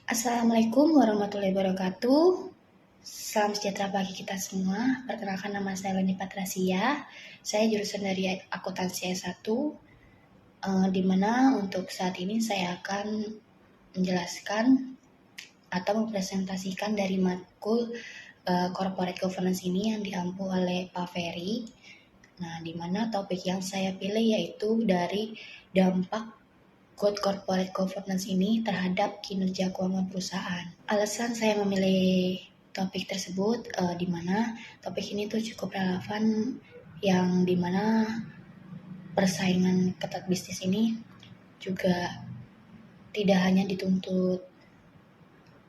Assalamualaikum warahmatullahi wabarakatuh. Salam sejahtera bagi kita semua. Perkenalkan, nama saya Leni Patrasia. Saya jurusan dari akuntansi S1, di mana untuk saat ini saya akan menjelaskan atau mempresentasikan dari matkul corporate governance ini yang diampu oleh Pak Ferry. Nah, di mana topik yang saya pilih yaitu dari dampak Good Corporate Governance ini terhadap kinerja keuangan perusahaan. Alasan saya memilih topik tersebut, di mana topik ini tuh cukup relevan, yang di mana persaingan ketat bisnis ini juga tidak hanya dituntut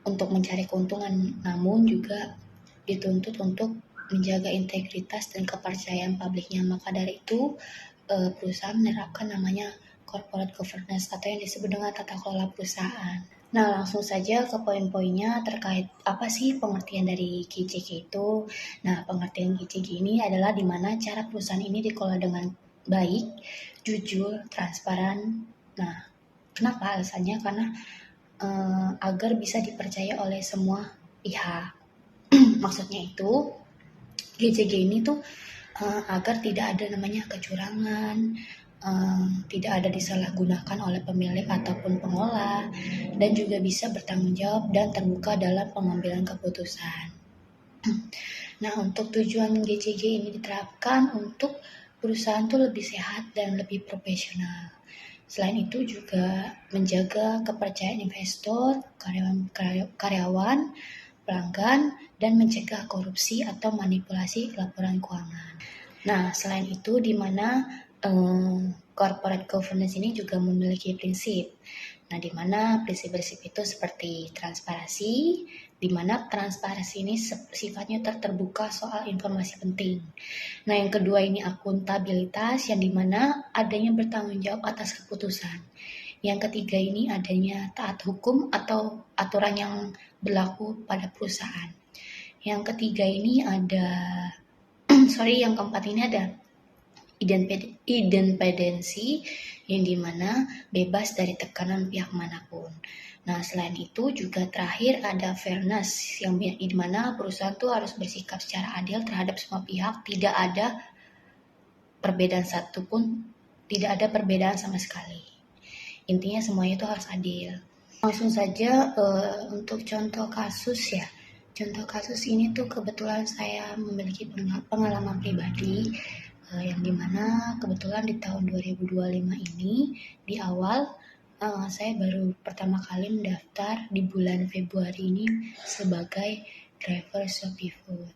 untuk mencari keuntungan, namun juga dituntut untuk menjaga integritas dan kepercayaan publiknya. Maka dari itu, perusahaan menerapkan namanya corporate governance atau yang disebut dengan tata kelola perusahaan. Nah, langsung saja ke poin-poinnya terkait apa sih pengertian dari KCG itu. Nah, pengertian KCG ini adalah di mana cara perusahaan ini dikelola dengan baik, jujur, transparan. Nah, kenapa alasannya? Karena agar bisa dipercaya oleh semua pihak. Maksudnya itu, GCG ini tuh agar tidak ada namanya kecurangan, tidak ada disalahgunakan oleh pemilik ataupun pengolah, dan juga bisa bertanggung jawab dan terbuka dalam pengambilan keputusan. Nah, untuk tujuan GCG ini diterapkan untuk perusahaan tuh lebih sehat dan lebih profesional. Selain itu juga menjaga kepercayaan investor, karyawan, pelanggan, dan mencegah korupsi atau manipulasi laporan keuangan. Nah, selain itu di mana corporate governance ini juga memiliki prinsip. Nah, di mana prinsip-prinsip itu seperti transparansi, di mana transparansi ini sifatnya terbuka soal informasi penting. Nah, yang kedua ini akuntabilitas, yang di mana adanya bertanggung jawab atas keputusan. Yang ketiga ini adanya taat hukum atau aturan yang berlaku pada perusahaan. Yang ketiga ini ada, yang keempat ini ada independensi, yang dimana bebas dari tekanan pihak manapun. Nah, selain itu juga terakhir ada fairness, yang dimana perusahaan tuh harus bersikap secara adil terhadap semua pihak, tidak ada perbedaan satupun, tidak ada perbedaan sama sekali. Intinya semuanya itu harus adil. Langsung saja untuk contoh kasus ya. Contoh kasus ini tuh kebetulan saya memiliki pengalaman pribadi, yang dimana kebetulan di tahun 2025 ini di awal saya baru pertama kali mendaftar di bulan Februari ini sebagai driver Shopee Food.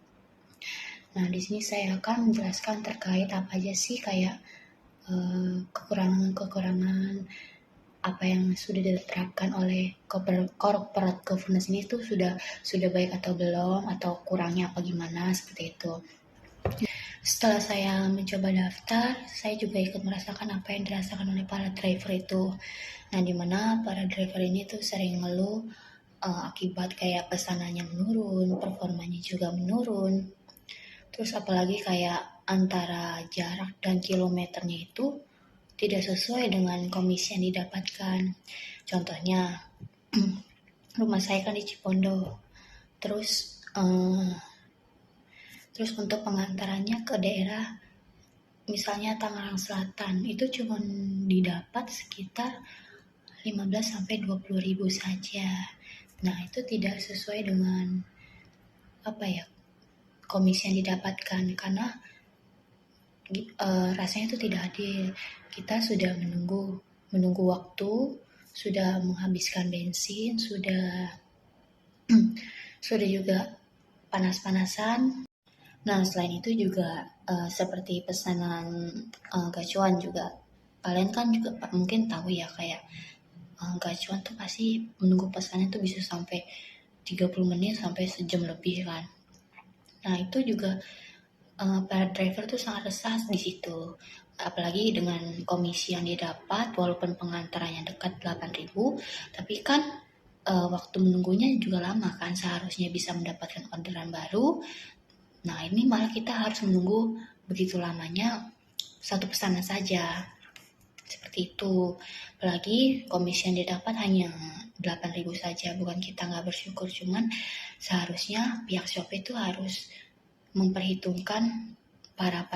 Nah, di sini saya akan menjelaskan terkait apa aja sih kayak kekurangan-kekurangan apa yang sudah diterapkan oleh corporate governance ini tuh sudah baik atau belum, atau kurangnya apa gimana, seperti itu. Setelah saya mencoba daftar, saya juga ikut merasakan apa yang dirasakan oleh para driver itu. Nah, dimana para driver ini tuh sering ngeluh akibat kayak pesanannya menurun, performanya juga menurun. Terus apalagi kayak antara jarak dan kilometernya itu tidak sesuai dengan komisi yang didapatkan. Contohnya, rumah saya kan di Cipondo. Terus untuk pengantarannya ke daerah misalnya Tangerang Selatan itu cuma didapat sekitar 15-20 ribu saja. Nah, itu tidak sesuai dengan komisi yang didapatkan, karena rasanya itu tidak adil. Kita sudah menunggu waktu, sudah menghabiskan bensin, sudah juga panas-panasan. Nah, selain itu juga seperti pesanan gacuan juga. Kalian kan juga mungkin tahu ya, kayak gacuan tuh pasti menunggu pesannya tuh bisa sampai 30 menit sampai sejam lebih kan. Nah, itu juga para driver tuh sangat resah di situ. Apalagi dengan komisi yang didapat, walaupun pengantarannya dekat 8.000, tapi kan waktu menunggunya juga lama kan, seharusnya bisa mendapatkan orderan baru. Nah, ini malah kita harus menunggu begitu lamanya satu pesanan saja. Seperti itu. Apalagi komisi yang didapat hanya 8.000 saja, bukan kita nggak bersyukur, cuman seharusnya pihak Shopee itu harus memperhitungkan para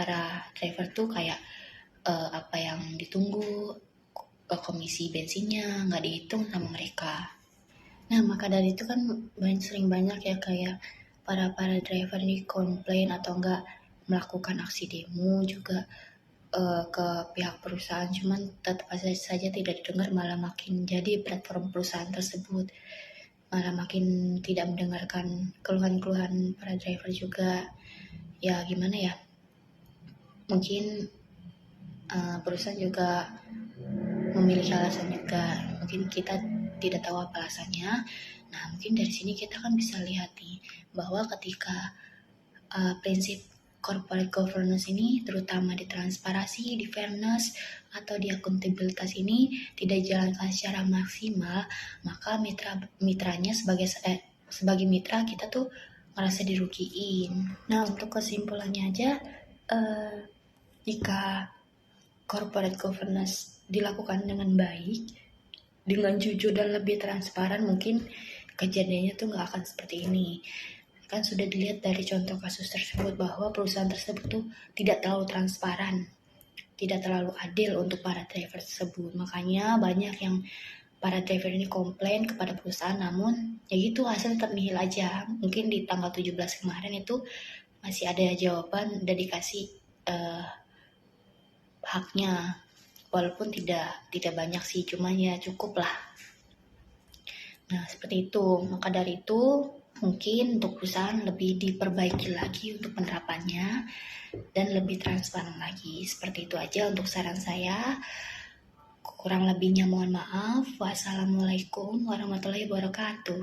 driver tuh kayak apa yang ditunggu, komisi bensinnya nggak dihitung sama mereka. Nah, maka dari itu kan sering banyak ya kayak para driver ini komplain atau enggak melakukan aksi demo juga ke pihak perusahaan, cuman tetap saja tidak didengar, malah makin jadi platform perusahaan tersebut malah makin tidak mendengarkan keluhan-keluhan para driver juga. Ya gimana ya, mungkin perusahaan juga memiliki alasan juga, mungkin kita tidak tahu apa alasannya. Nah, mungkin dari sini kita kan bisa lihat nih bahwa ketika prinsip corporate governance ini, terutama di transparansi, di fairness, atau di akuntabilitas ini tidak dijalankan secara maksimal, maka mitranya sebagai mitra kita tuh merasa dirugiin. Nah, untuk kesimpulannya aja, jika corporate governance dilakukan dengan baik, dengan jujur dan lebih transparan, mungkin kejadiannya tuh nggak akan seperti ini. Kan sudah dilihat dari contoh kasus tersebut bahwa perusahaan tersebut tuh tidak terlalu transparan, tidak terlalu adil untuk para driver tersebut. Makanya banyak yang para driver ini komplain kepada perusahaan, namun ya gitu, hasil tetap nihil aja. Mungkin di tanggal 17 kemarin itu masih ada jawaban dan dikasih haknya, walaupun tidak banyak sih, cuma ya cukup lah. Nah, seperti itu. Maka dari itu mungkin untuk perusahaan lebih diperbaiki lagi untuk penerapannya dan lebih transparan lagi. Seperti itu aja untuk saran saya. Kurang lebihnya mohon maaf. Wassalamualaikum warahmatullahi wabarakatuh.